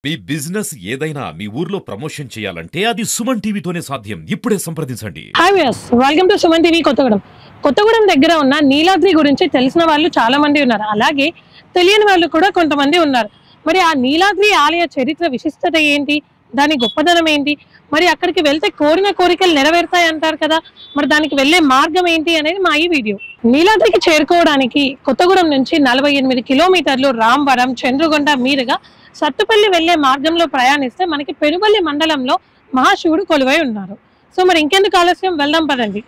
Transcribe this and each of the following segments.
మీ business ఏదైనా మీ ఊర్లో promotion చేయాలంటే అది సుమన్ టీవీతోనే సాధ్యం. ఇప్పుడే సంప్రదించండి. Hi viewers, welcome to Suman TV Kothagudem. Kothagudem దగ్గర ఉన్న నీలాద్రి గురించి తెలిసిన వాళ్ళు చాలా మంది ఉన్నారు, అలాగే తెలియని వాళ్ళు కూడా కొంతమంది ఉన్నారు. మరి ఆ నీలాద్రి ఆలయ చరిత్ర విశిష్టత ఏంటి, దాని గొప్పదనం ఏంటి, మరి అక్కడికి వెళ్తే కోరిన కోరికలు నెరవేరుతాయి అంటారు కదా, మరి దానికి వెళ్లే మార్గం ఏంటి అనేది మా ఈ వీడియో. నీలాద్రికి చేరుకోవడానికి కొత్తగూడెం నుంచి 48 కిలోమీటర్లు రాంవరం చంద్రగొండ మీదుగా సత్తుపల్లి వెళ్లే మార్గంలో ప్రయాణిస్తే మనకి పెనుబల్లి మండలంలో మహాశివుడు కొలువై ఉన్నారు. సో మరి ఇంకెందుకు ఆలస్యం, వెళ్దాం పదండి.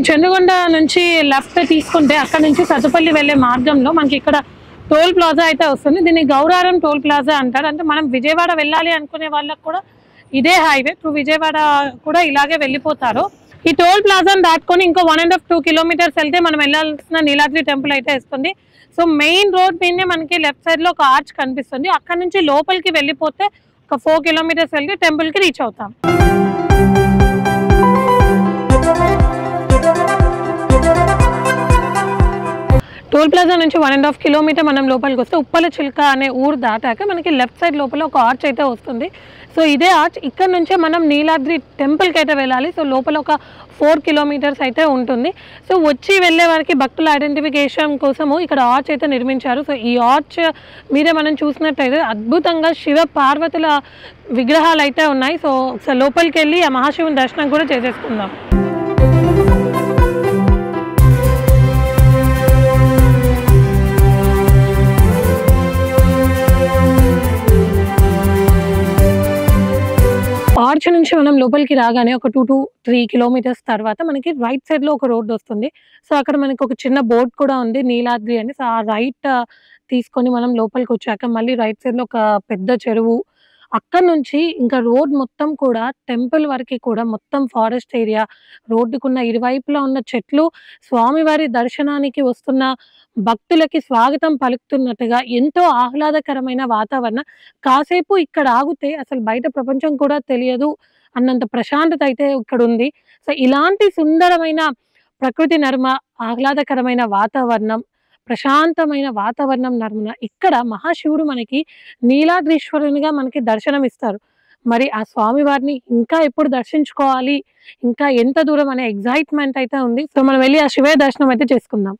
చంద్రగొండ నుంచి లెఫ్ట్ తీసుకుంటే అక్కడ నుంచి సత్తుపల్లి వెళ్లే మార్గంలో మనకి ఇక్కడ టోల్ ప్లాజా అయితే వస్తుంది. దీన్ని గౌరారం టోల్ ప్లాజా అంటారు. అంటే మనం విజయవాడ వెళ్ళాలి అనుకునే వాళ్ళకి కూడా ఇదే హైవే త్రూ విజయవాడ కూడా ఇలాగే వెళ్ళిపోతారు. ఈ టోల్ ప్లాజాను దాటుకొని ఇంకో 1.5-2 కిలోమీటర్స్ వెళ్తే మనం వెళ్ళాల్సిన నీలాద్రి టెంపుల్ అయితే వస్తుంది. సో మెయిన్ రోడ్ మీదనే మనకి లెఫ్ట్ సైడ్ లో ఒక ఆర్చ్ కనిపిస్తుంది. అక్కడ నుంచి లోపలికి వెళ్ళిపోతే ఒక 4 కిలోమీటర్స్ వెళ్తే టెంపుల్ కి రీచ్ అవుతాం. టోల్ ప్లాజా నుంచి 1.5 కిలోమీటర్ మనం లోపలికి వస్తే ఉప్పల చిల్క అనే ఊరు దాటాక మనకి లెఫ్ట్ సైడ్ లోపల ఒక ఆర్చ్ అయితే వస్తుంది. సో ఇదే ఆర్చ్ ఇక్కడ నుంచే మనం నీలాద్రి టెంపుల్కి అయితే వెళ్ళాలి. సో లోపల ఒక 4 కిలోమీటర్స్ అయితే ఉంటుంది. సో వచ్చి వెళ్ళే వారికి భక్తుల ఐడెంటిఫికేషన్ కోసము ఇక్కడ ఆర్చ్ అయితే నిర్మించారు. సో ఈ ఆర్చ్ మీరే మనం చూసినట్టయితే అద్భుతంగా శివ పార్వతుల విగ్రహాలు అయితే ఉన్నాయి. సో ఒకసారి లోపలికి వెళ్ళి ఆ మహాశివుని దర్శనం కూడా చేసేసుకుందాం. ఆర్చ్ నుంచి మనం లోపలికి రాగానే ఒక 2 to 3 కిలోమీటర్స్ తర్వాత మనకి రైట్ సైడ్ లో ఒక రోడ్ వస్తుంది. సో అక్కడ మనకి ఒక చిన్న బోర్డ్ కూడా ఉంది నీలాద్రి అని. సో ఆ రైట్ తీసుకొని మనం లోపలికి వచ్చాక మళ్ళీ రైట్ సైడ్ లో ఒక పెద్ద చెరువు, అక్కడ నుంచి ఇంకా రోడ్ మొత్తం కూడా టెంపుల్ వరకు కూడా మొత్తం ఫారెస్ట్ ఏరియా, రోడ్డుకున్న ఇరువైపులా ఉన్న చెట్లు స్వామివారి దర్శనానికి వస్తున్న భక్తులకి స్వాగతం పలుకుతున్నట్టుగా ఎంతో ఆహ్లాదకరమైన వాతావరణం. కాసేపు ఇక్కడ ఆగితే అసలు బయట ప్రపంచం కూడా తెలియదు అన్నంత ప్రశాంతత అయితే ఇక్కడ ఉంది. సో ఇలాంటి సుందరమైన ప్రకృతి నర్మ, ఆహ్లాదకరమైన వాతావరణం, ప్రశాంతమైన వాతావరణం నర్మన ఇక్కడ మహాశివుడు మనకి నీలాద్రీశ్వరునిగా మనకి దర్శనం ఇస్తారు. మరి ఆ స్వామి వారిని ఇంకా ఎప్పుడు దర్శించుకోవాలి, ఇంకా ఎంత దూరం అనే ఎగ్జైట్మెంట్ అయితే ఉంది. సో మనం వెళ్ళి ఆ శివయ్య దర్శనం అయితే చేసుకుందాం.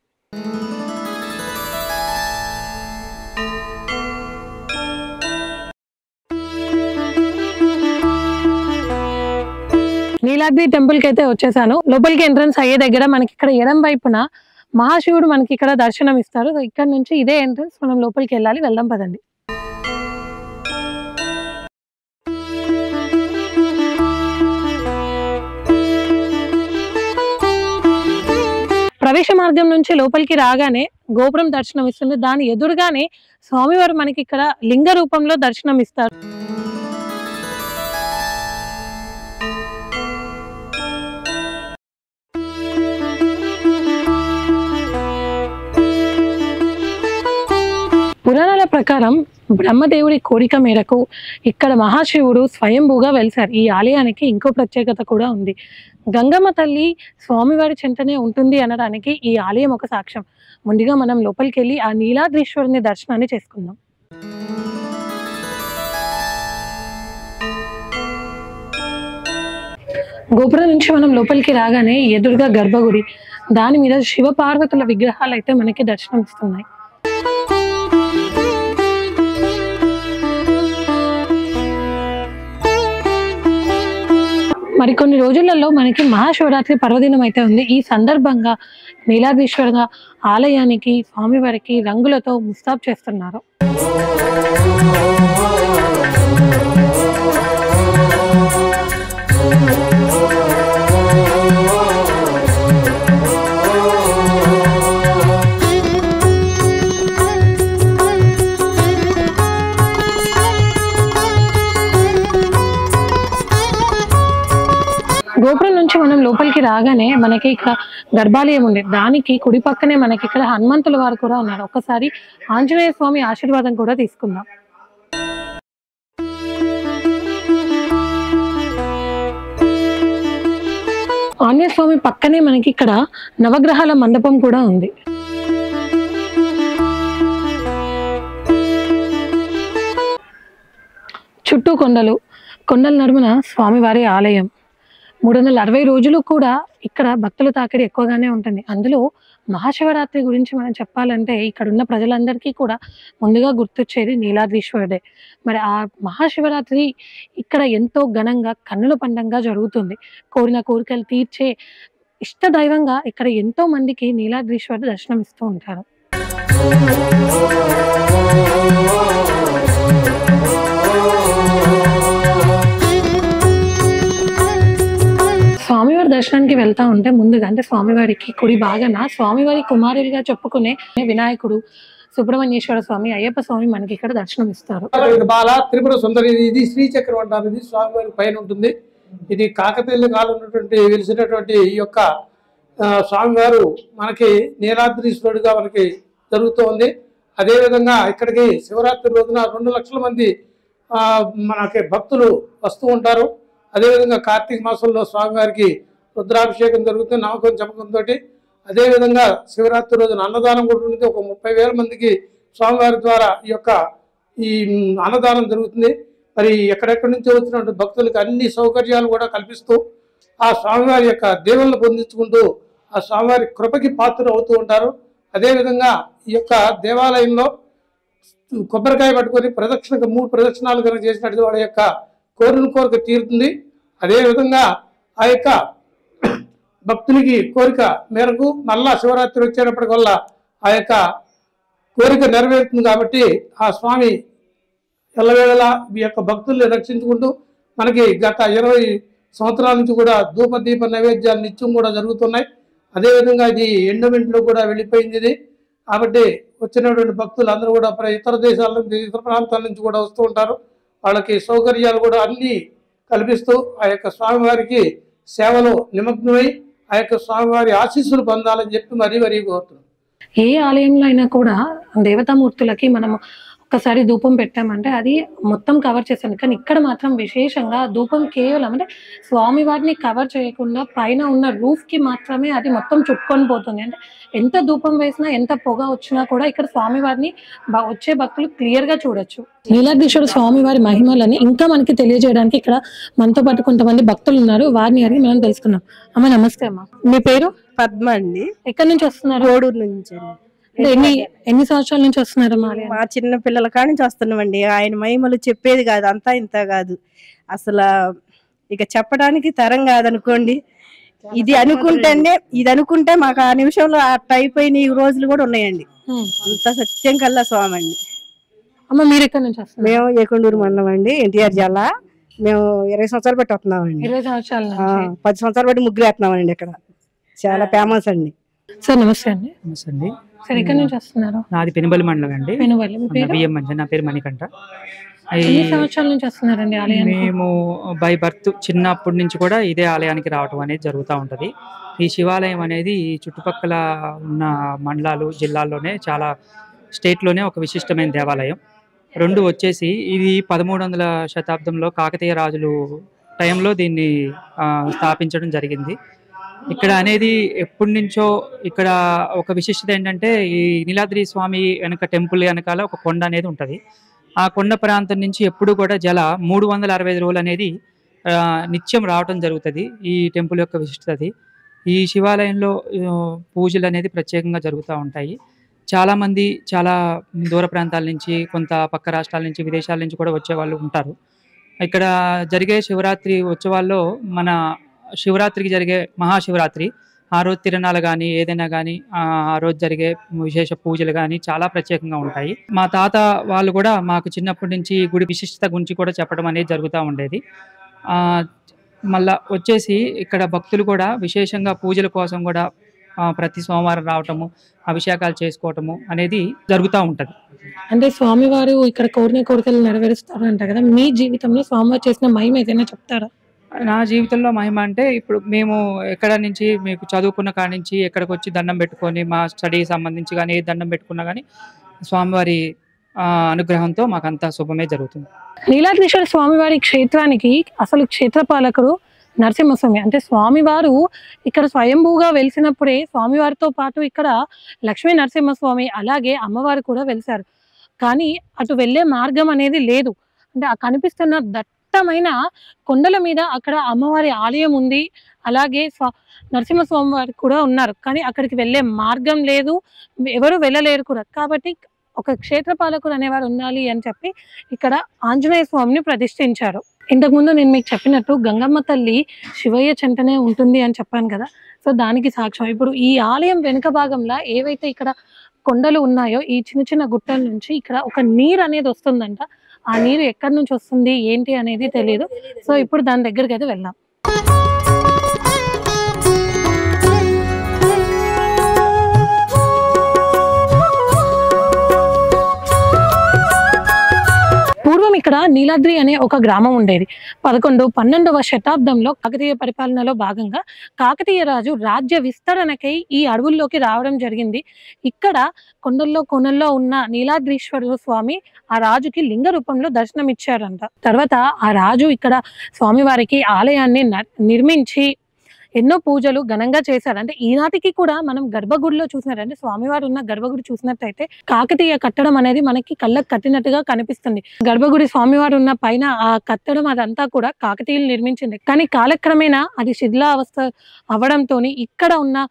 నీలాద్రి టెంపుల్ కి అయితే వచ్చేసాను. లోపలికి ఎంట్రన్స్ అయ్యే దగ్గర మనకి ఇక్కడ ఎడం వైపున మహాశివుడు మనకి ఇక్కడ దర్శనం ఇస్తారు. సో ఇక్కడ నుంచి ఇదే ఎంట్రన్స్, మనం లోపలికి వెళ్ళాలి. వెళ్దాం పదండి. ప్రవేశ మార్గం నుంచి లోపలికి రాగానే గోపురం దర్శనం ఇస్తుంది. దాని ఎదురుగానే స్వామివారు మనకి ఇక్కడ లింగ రూపంలో దర్శనం ఇస్తారు. పురాణాల ప్రకారం బ్రహ్మదేవుడి కోరిక మేరకు ఇక్కడ మహాశివుడు స్వయంభూగా వెలిసారు. ఈ ఆలయానికి ఇంకో ప్రత్యేకత కూడా ఉంది. గంగమ్మ తల్లి స్వామివారి చెంతనే ఉంటుంది అనడానికి ఈ ఆలయం ఒక సాక్ష్యం. ముందుగా మనం లోపలికి వెళ్ళి ఆ నీలాద్రీశ్వరుని దర్శనాన్ని చేసుకుందాం. గోపురం నుంచి మనం లోపలికి రాగానే ఎదురుగా గర్భగుడి, దాని మీద శివ పార్వతుల విగ్రహాలు అయితే మనకి దర్శనం ఇస్తున్నాయి. మరికొన్ని రోజులలో మనకి మహాశివరాత్రి పర్వదినం అయితే ఉంది. ఈ సందర్భంగా నీలాద్రీశ్వర ఆలయానికి స్వామివారికి రంగులతో ముస్తాబ్ చేస్తున్నారు. గోపురం నుంచి మనం లోపలికి లోపలికి రాగానే మనకి ఇక్కడ గర్భాలయం ఉంది. దానికి కుడి పక్కనే మనకి ఇక్కడ హనుమంతుల వారు కూడా ఉన్నారు. ఒక్కసారి ఆంజనేయ స్వామి ఆశీర్వాదం కూడా తీసుకుందాం. ఆంజనేయ స్వామి పక్కనే మనకి ఇక్కడ నవగ్రహాల మండపం కూడా ఉంది. చుట్టూ కొండల నడుమున స్వామివారి ఆలయం. 360 రోజులు కూడా ఇక్కడ భక్తుల తాకిడి ఎక్కువగానే ఉంటుంది. అందులో మహాశివరాత్రి గురించి మనం చెప్పాలంటే ఇక్కడ ఉన్న ప్రజలందరికీ కూడా ముందుగా గుర్తొచ్చేది నీలాద్రీశ్వరుడే. మరి ఆ మహాశివరాత్రి ఇక్కడ ఎంతో ఘనంగా కన్నుల పండుగగా జరుగుతుంది. కోరిన కోరికలు తీర్చే ఇష్ట దైవంగా ఇక్కడ ఎంతో మందికి నీలాద్రీశ్వరుడు దర్శనమిస్తూ ఉంటారు. స్వామివారి దర్శనానికి వెళ్తా ఉంటే ముందుగా అంటే స్వామివారికి కుడి భాగాన స్వామివారి కుమారులుగా చెప్పుకునే వినాయకుడు, సుబ్రహ్మణ్యేశ్వర స్వామి, అయ్యప్ప స్వామి మనకి ఇక్కడ దర్శనం ఇస్తారు. బాల త్రిపుర సుందరి, ఇది శ్రీచక్రం అంటారు. ఇది స్వామివారి పైన ఉంటుంది. ఇది కాకతీయుల కాలం ఉన్నటువంటి వెలిసినటువంటి ఈ యొక్క స్వామివారు మనకి నీలాద్రీశ్వరుడుగా మనకి జరుగుతూ ఉంది. అదేవిధంగా ఇక్కడికి శివరాత్రి రోజున 2 లక్షల మంది మనకి భక్తులు వస్తూ ఉంటారు. అదేవిధంగా కార్తీక మాసంలో స్వామివారికి రుద్రాభిషేకం జరుగుతుంది నమ్మకం చమకంతో. అదేవిధంగా శివరాత్రి రోజున అన్నదానం కూడా ఉంటుంది. ఒక 30,000 మందికి స్వామివారి ద్వారా ఈ అన్నదానం జరుగుతుంది. మరి ఎక్కడెక్కడి నుంచి వచ్చినటువంటి భక్తులకు అన్ని సౌకర్యాలు కూడా కల్పిస్తూ ఆ స్వామివారి యొక్క దేవుళ్ళను పొందించుకుంటూ ఆ స్వామివారి కృపకి పాత్రలు అవుతూ ఉంటారు. అదేవిధంగా ఈ యొక్క దేవాలయంలో కొబ్బరికాయ పట్టుకొని 3 ప్రదక్షిణాలు కనుక చేసినట్టు వాళ్ళ యొక్క కోరిక తీరుతుంది. అదేవిధంగా ఆ యొక్క భక్తునికి కోరిక మేరకు మళ్ళా శివరాత్రి వచ్చేటప్పటి వల్ల ఆ యొక్క కోరిక నెరవేరుతుంది. కాబట్టి ఆ స్వామి ఎల్లవేళలా ఈ యొక్క భక్తుల్ని రక్షించుకుంటూ మనకి గత 20 సంవత్సరాల నుంచి కూడా ధూపదీప నైవేద్యాలు నిత్యం కూడా జరుగుతున్నాయి. అదేవిధంగా ఇది ఎండోమెంట్లో కూడా వెళ్ళిపోయింది ఇది. కాబట్టి వచ్చినటువంటి భక్తులు అందరూ కూడా ఇతర దేశాల నుంచి ఇతర ప్రాంతాల నుంచి కూడా వస్తూ ఉంటారు. వాళ్ళకి సౌకర్యాలు కూడా అన్నీ కల్పిస్తూ ఆ యొక్క స్వామివారికి సేవలో నిమగ్నమై ఆ యొక్క స్వామివారి ఆశీస్సులు పొందాలని చెప్పి మరీ కోరుతున్నాం. ఏ ఆలయంలో అయినా కూడా దేవతామూర్తులకి మనము ఒక్కసారి ధూపం పెట్టామంటే అది మొత్తం కవర్ చేస్తాను. కానీ ఇక్కడ మాత్రం విశేషంగా ధూపం కేవలం అంటే స్వామివారిని కవర్ చేయకుండా పైన ఉన్న రూఫ్కి మాత్రమే అది మొత్తం చుట్టుకొని పోతుంది. అంటే ఎంత ధూపం వేసినా ఎంత పొగ వచ్చినా కూడా ఇక్కడ స్వామివారిని వచ్చే భక్తులు క్లియర్గా చూడొచ్చు. నీలాద్రీశ్వర స్వామివారి మహిమలని ఇంకా మనకి తెలియజేయడానికి ఇక్కడ మనతో పాటు కొంతమంది భక్తులు ఉన్నారు. వారిని అడిగి మనం తెలుసుకున్నాం. అమ్మ నమస్తే అమ్మ, మీ పేరు? పద్మ అండి. ఎక్కడి నుంచి వస్తున్నారు? కోడూరు నుంచి. ఎన్ని సంవత్సరాల నుంచి వస్తున్నారమ్మా? మా చిన్న పిల్లల కాడి నుంచి వస్తున్నామండి. ఆయన మహిమలు చెప్పేది కాదు, అంతా ఇంత కాదు అసలు. ఇక చెప్పడానికి తరం కాదనుకోండి. ఇది అనుకుంటే మాకు ఆ నిమిషంలో అట్ట అయిపోయిన ఈ రోజులు కూడా ఉన్నాయండి. అంత సత్యం కల్లా స్వామి అండి. అమ్మ మీరు ఎక్కడి నుంచి వస్తున్నారు? మేము ఏకొండూరు మండలం అండి, ఎన్టీఆర్ జిల్లా. మేము 20 సంవత్సరాలు బట్టి వస్తున్నామండి. 20 సంవత్సరాలు 10 సంవత్సరాలు బట్టి ముగ్గురు వేస్తున్నామండి. ఇక్కడ చాలా ఫేమస్ అండి. సార్ నమస్తే అండి. నమస్తే అండి. సార్ ఎక్కడి నుంచి వస్తున్నారు? నాది పెనుబలి మండలం అండి. బియ్యం మంచి. నా పేరు మణికంఠ. ఎన్ని సంవత్సరాల నుంచి వస్తున్నారండి ఆలయానికి? మేము బై బర్త్ చిన్నప్పటి నుంచి కూడా ఇదే ఆలయానికి రావటం అనేది జరుగుతూ ఉంటుంది. ఈ శివాలయం అనేది ఈ చుట్టుపక్కల ఉన్న మండలాలు జిల్లాల్లోనే చాలా స్టేట్లోనే ఒక విశిష్టమైన దేవాలయం. 2 వచ్చేసి ఇది 1300వ శతాబ్దంలో కాకతీయ రాజులు టైంలో దీన్ని స్థాపించడం జరిగింది. ఇక్కడ అనేది ఎప్పటి నుంచో ఇక్కడ ఒక విశిష్టత ఏంటంటే ఈ నీలాద్రి స్వామి వెనక టెంపుల్ వెనకాల ఒక కొండ అనేది ఉంటుంది. ఆ కొండ ప్రాంతం నుంచి ఎప్పుడు కూడా 365 రోజులు అనేది నిత్యం రావటం జరుగుతుంది. ఈ టెంపుల్ యొక్క విశిష్టత. ఈ శివాలయంలో పూజలు అనేది ప్రత్యేకంగా జరుగుతూ ఉంటాయి. చాలామంది చాలా దూర ప్రాంతాల నుంచి, కొంత పక్క రాష్ట్రాల నుంచి, విదేశాల నుంచి కూడా వచ్చే వాళ్ళు ఉంటారు. ఇక్కడ జరిగే శివరాత్రి ఉత్సవాల్లో మన శివరాత్రికి జరిగే మహాశివరాత్రి ఆ రోజు తిరణాలు కానీ ఏదైనా కానీ ఆ రోజు జరిగే విశేష పూజలు కానీ చాలా ప్రత్యేకంగా ఉంటాయి. మా తాత వాళ్ళు కూడా మాకు చిన్నప్పటి నుంచి గుడి విశిష్టత గురించి కూడా చెప్పడం అనేది జరుగుతూ ఉండేది. మళ్ళా వచ్చేసి ఇక్కడ భక్తులు కూడా విశేషంగా పూజల కోసం కూడా ప్రతి సోమవారం రావటము, అభిషేకాలు చేసుకోవటము అనేది జరుగుతూ ఉంటుంది. అంటే స్వామివారు ఇక్కడ కోరిన కోరికలు నెరవేరుస్తారు అంట కదా, మీ జీవితంలో స్వామివారు చేసిన మహిమ ఏదైనా చెప్తారా? నా జీవితంలో మహిమ అంటే ఇప్పుడు మేము ఎక్కడ నుంచి మీకు చదువుకున్న కాడి నుంచి ఎక్కడికి వచ్చి దండం పెట్టుకొని మా స్టడీకి సంబంధించి కానీ ఏ దండం పెట్టుకున్నా కానీ స్వామివారి అనుగ్రహంతో మాకంతా శుభమే జరుగుతుంది. నీలాద్రీశ్వర స్వామివారి క్షేత్రానికి అసలు క్షేత్రపాలకుడు నరసింహస్వామి. అంటే స్వామివారు ఇక్కడ స్వయంభూగా వెలిసినప్పుడే స్వామివారితో పాటు ఇక్కడ లక్ష్మీ నరసింహస్వామి అలాగే అమ్మవారు కూడా వెలిశారు. కానీ అటు వెళ్ళే మార్గం అనేది లేదు. అంటే ఆ కనిపిస్తున్న దట్టమైన కొండల మీద అక్కడ అమ్మవారి ఆలయం ఉంది. అలాగే నరసింహస్వామి వారు కూడా ఉన్నారు. కానీ అక్కడికి వెళ్ళే మార్గం లేదు, ఎవరు వెళ్ళలేరు కూడా. కాబట్టి ఒక క్షేత్రపాలకుడు అనేవారు ఉండాలి అని చెప్పి ఇక్కడ ఆంజనేయ స్వామిని ప్రతిష్ఠించారు. ఇంతకుముందు నేను మీకు చెప్పినట్టు గంగమ్మ తల్లి శివయ్య చెంటనే ఉంటుంది అని చెప్పాను కదా. సో దానికి సాక్ష్యం ఇప్పుడు ఈ ఆలయం వెనుక భాగంలో ఏవైతే ఇక్కడ కొండలు ఉన్నాయో ఈ చిన్న చిన్న గుట్టల నుంచి ఇక్కడ ఒక నీరు అనేది వస్తుందంట. ఆ నీరు ఎక్కడి నుంచి వస్తుంది ఏంటి అనేది తెలియదు. సో ఇప్పుడు దాని దగ్గరికి అయితే వెళ్దాం. పూర్వం ఇక్కడ నీలాద్రి అనే ఒక గ్రామం ఉండేది. 11-12వ శతాబ్దంలో కాకతీయ పరిపాలనలో భాగంగా కాకతీయ రాజు రాజ్య విస్తరణకై ఈ అడవుల్లోకి రావడం జరిగింది. ఇక్కడ కొండల్లో కోనల్లో ఉన్న నీలాద్రీశ్వర స్వామి ఆ రాజుకి లింగ రూపంలో దర్శనమిచ్చారంట. తర్వాత ఆ రాజు ఇక్కడ స్వామివారికి ఆలయాన్ని నిర్మించి ఎన్నో పూజలు ఘనంగా చేశారు. అంటే ఈనాటికి కూడా మనం గర్భగుడిలో చూసినట్టు స్వామివారు ఉన్న గర్భగుడి చూసినట్టయితే కాకతీయ కట్టడం అనేది మనకి కళ్ళకు కట్టినట్టుగా కనిపిస్తుంది. గర్భగుడి స్వామివారు ఉన్న పైన ఆ కట్టడం అదంతా కూడా కాకతీయులు నిర్మించింది. కానీ కాలక్రమేణా అది శిథిలావస్థ అవడంతో ఇక్కడ ఉన్న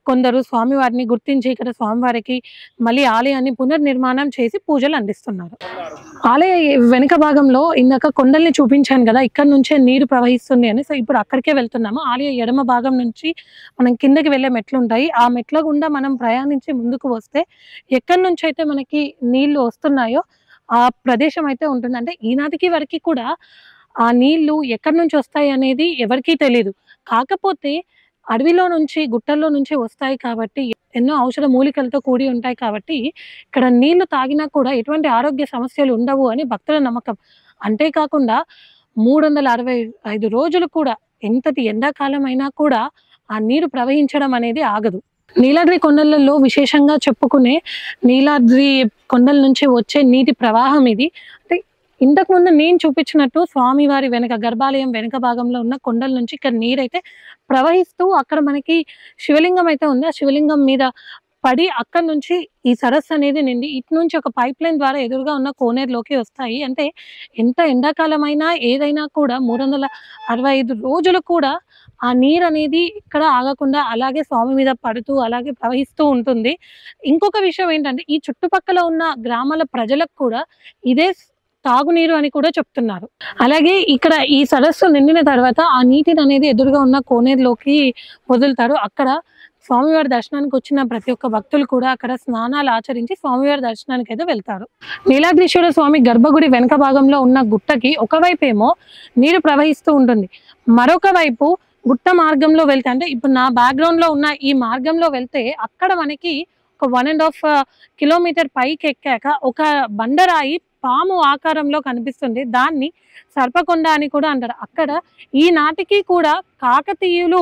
కొందరు స్వామివారిని గుర్తించి ఇక్కడ స్వామివారికి మళ్ళీ ఆలయాన్ని పునర్నిర్మాణం చేసి పూజలు అందిస్తున్నారు. ఆలయ వెనుక భాగంలో ఇందాక కొండల్ని చూపించాను కదా, ఇక్కడ నుంచే నీరు ప్రవహిస్తుంది అని. సో ఇప్పుడు అక్కడికే వెళ్తున్నాము. ఆలయ ఎడమ భాగం నుంచి మనం కిందకి వెళ్ళే మెట్లు ఉంటాయి. ఆ మెట్ల గుండా మనం ప్రయాణించి ముందుకు వస్తే ఎక్కడి నుంచి అయితే మనకి నీళ్లు వస్తున్నాయో ఆ ప్రదేశం అయితే ఉంటుంది. అంటే ఈనాటికి వరకు కూడా ఆ నీళ్లు ఎక్కడి నుంచి వస్తాయి అనేది ఎవరికీ తెలియదు. కాకపోతే అడవిలో నుంచి గుట్టల్లో నుంచి వస్తాయి కాబట్టి ఎన్నో ఔషధ మూలికలతో కూడి ఉంటాయి కాబట్టి ఇక్కడ నీళ్లు తాగినా కూడా ఎటువంటి ఆరోగ్య సమస్యలు ఉండవు అని భక్తుల నమ్మకం. అంతేకాకుండా 365 రోజులు కూడా ఎంతటి ఎండాకాలం అయినా కూడా ఆ నీరు ప్రవహించడం అనేది ఆగదు. నీలాద్రి కొండలలో విశేషంగా చెప్పుకునే నీలాద్రి కొండల నుంచి వచ్చే నీటి ప్రవాహం ఇది. అంటే ఇంతకుముందు నేను చూపించినట్టు స్వామివారి వెనక గర్భాలయం వెనక భాగంలో ఉన్న కొండల నుంచి ఇక్కడ నీరైతే ప్రవహిస్తూ అక్కడ మనకి శివలింగం అయితే ఉంది. ఆ శివలింగం మీద పడి అక్కడ నుంచి ఈ సరస్సు అనేది నిండి ఇటు నుంచి ఒక పైప్ లైన్ ద్వారా ఎదురుగా ఉన్న కోనేరులోకి వస్తాయి. అంటే ఎంత ఎండాకాలం అయినా ఏదైనా కూడా 365 రోజులు కూడా ఆ నీరు అనేది ఇక్కడ ఆగకుండా అలాగే స్వామి మీద పడుతూ అలాగే ప్రవహిస్తూ ఉంటుంది. ఇంకొక విషయం ఏంటంటే ఈ చుట్టుపక్కల ఉన్న గ్రామాల ప్రజలకు కూడా ఇదే తాగునీరు అని కూడా చెప్తున్నారు. అలాగే ఇక్కడ ఈ సరస్సు నిండిన తర్వాత ఆ నీటిని అనేది ఎదురుగా ఉన్న కోనేరులోకి వదులుతారు. అక్కడ స్వామివారి దర్శనానికి వచ్చిన ప్రతి ఒక్క భక్తులు కూడా అక్కడ స్నానాలు ఆచరించి స్వామివారి దర్శనానికి అయితే వెళ్తారు. నీలాద్రీశ్వర స్వామి గర్భగుడి వెనక భాగంలో ఉన్న గుట్టకి ఒకవైపు ఏమో నీరు ప్రవహిస్తూ ఉంటుంది, మరొక వైపు గుట్ట మార్గంలో వెళ్తే అంటే ఇప్పుడు నా బ్యాక్గ్రౌండ్ లో ఉన్న ఈ మార్గంలో వెళ్తే అక్కడ మనకి ఒక 1.5 కిలోమీటర్ పైకి ఎక్కాక ఒక బండరాయి పాము ఆకారంలో కనిపిస్తుంది. దాన్ని సర్పకొండ అని కూడా అంటారు. అక్కడ ఈనాటికి కూడా కాకతీయులు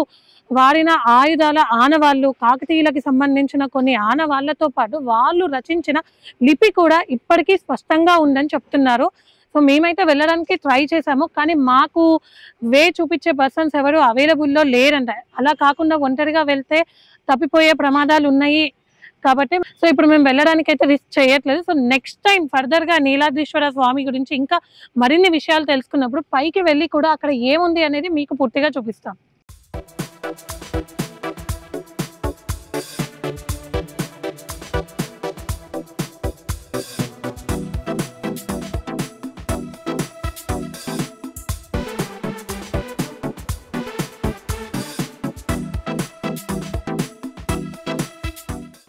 వాడిన ఆయుధాల ఆనవాళ్ళు, కాకతీయులకి సంబంధించిన కొన్ని ఆనవాళ్లతో పాటు వాళ్ళు రచించిన లిపి కూడా ఇప్పటికీ స్పష్టంగా ఉందని చెప్తున్నారు. సో మేమైతే వెళ్ళడానికి ట్రై చేసాము, కానీ మాకు చూపించే పర్సన్స్ ఎవరు అవైలబుల్లో లేరంట. అలా కాకుండా ఒంటరిగా వెళ్తే తప్పిపోయే ప్రమాదాలు ఉన్నాయి కాబట్టి సో ఇప్పుడు మేము వెళ్ళడానికి అయితే రిస్క్ చేయట్లేదు. సో నెక్స్ట్ టైం ఫర్దర్ గా నీలాద్రీశ్వర స్వామి గురించి ఇంకా మరిన్ని విషయాలు తెలుసుకున్నప్పుడు పైకి వెళ్ళి కూడా అక్కడ ఏముంది అనేది మీకు పూర్తిగా చూపిస్తాం.